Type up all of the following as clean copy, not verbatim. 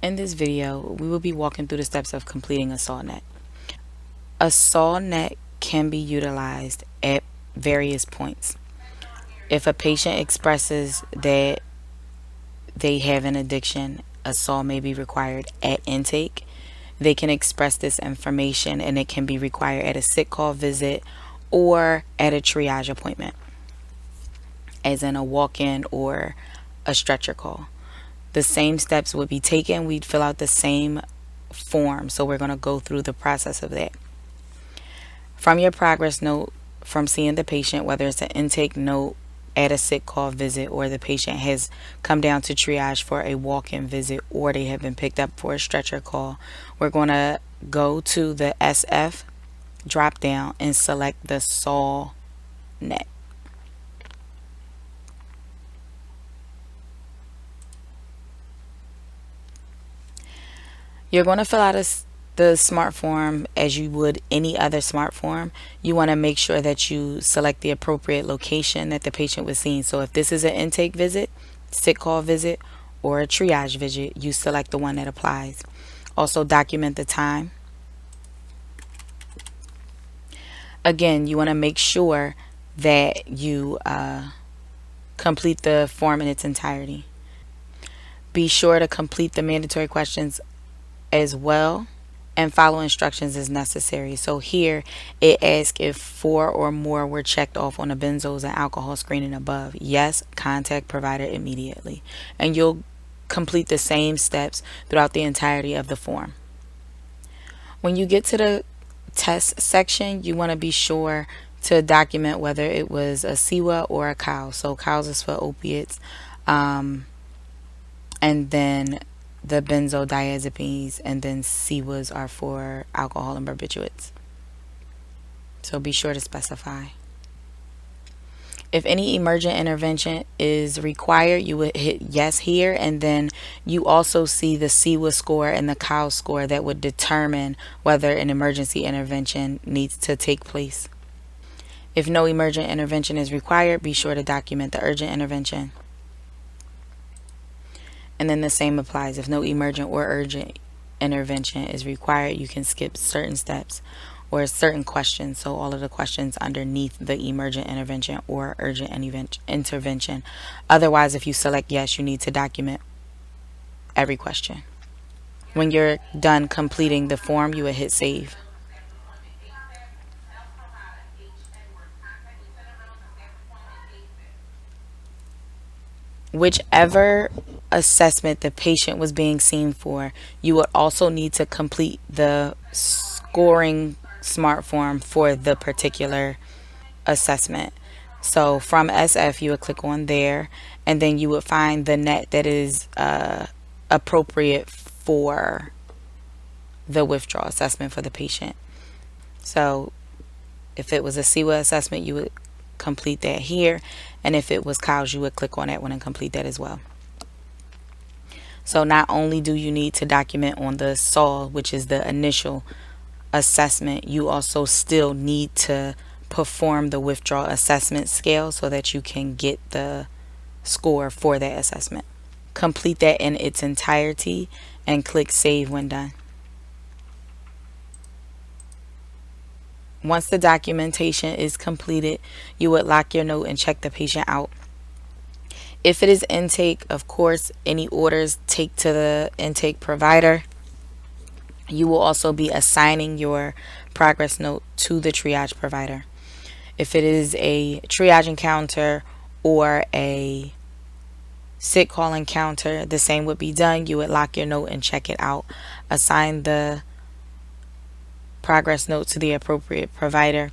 In this video, we will be walking through the steps of completing a SAW net. A SAW net can be utilized at various points. If a patient expresses that they have an addiction, a SAW may be required at intake. They can express this information and it can be required at a sick call visit or at a triage appointment, as in a walk-in or a stretcher call. The same steps would be taken. We'd fill out the same form. So we're going to go through the process of that. From your progress note, from seeing the patient, whether it's an intake note at a sick call visit, or the patient has come down to triage for a walk-in visit, or they have been picked up for a stretcher call, we're going to go to the SF drop down and select the SAW net. You're going to fill out the smart form as you would any other smart form. You want to make sure that you select the appropriate location that the patient was seen. So if this is an intake visit, sick call visit, or a triage visit, you select the one that applies. Also document the time. Again, you want to make sure that you complete the form in its entirety. Be sure to complete the mandatory questions as well, and follow instructions as necessary. So here it asks if 4 or more were checked off on the benzos and alcohol screening above. Yes, contact provider immediately. And you'll complete the same steps throughout the entirety of the form. When you get to the test section, you want to be sure to document whether it was a CEWA or a COWS. So COWS is for opiates, and then the benzodiazepines, and then CEWAs are for alcohol and barbiturates. So be sure to specify. If any emergent intervention is required, you would hit yes here, and then you also see the CEWA score and the COWS score that would determine whether an emergency intervention needs to take place. If no emergent intervention is required, be sure to document the urgent intervention. And then the same applies. If no emergent or urgent intervention is required, you can skip certain steps or certain questions. So all of the questions underneath the emergent intervention or urgent intervention. Otherwise, if you select yes, you need to document every question. When you're done completing the form, you will hit save. Whichever assessment the patient was being seen for, you would also need to complete the scoring smart form for the particular assessment. So from SF, you would click on there, and then you would find the net that is appropriate for the withdrawal assessment for the patient. So if it was a CEWA assessment, you would complete that here, and if it was COWS, you would click on that one and complete that as well. So not only do you need to document on the SAW, which is the initial assessment, you also still need to perform the withdrawal assessment scale so that you can get the score for that assessment. Complete that in its entirety and click save when done. Once the documentation is completed, you would lock your note and check the patient out. If it is intake, of course, any orders take to the intake provider. You will also be assigning your progress note to the triage provider. If it is a triage encounter or a sick call encounter, the same would be done. You would lock your note and check it out. Assign the progress note to the appropriate provider.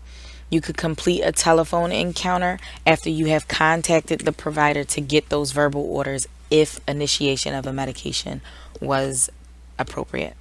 You could complete a telephone encounter after you have contacted the provider to get those verbal orders if initiation of a medication was appropriate.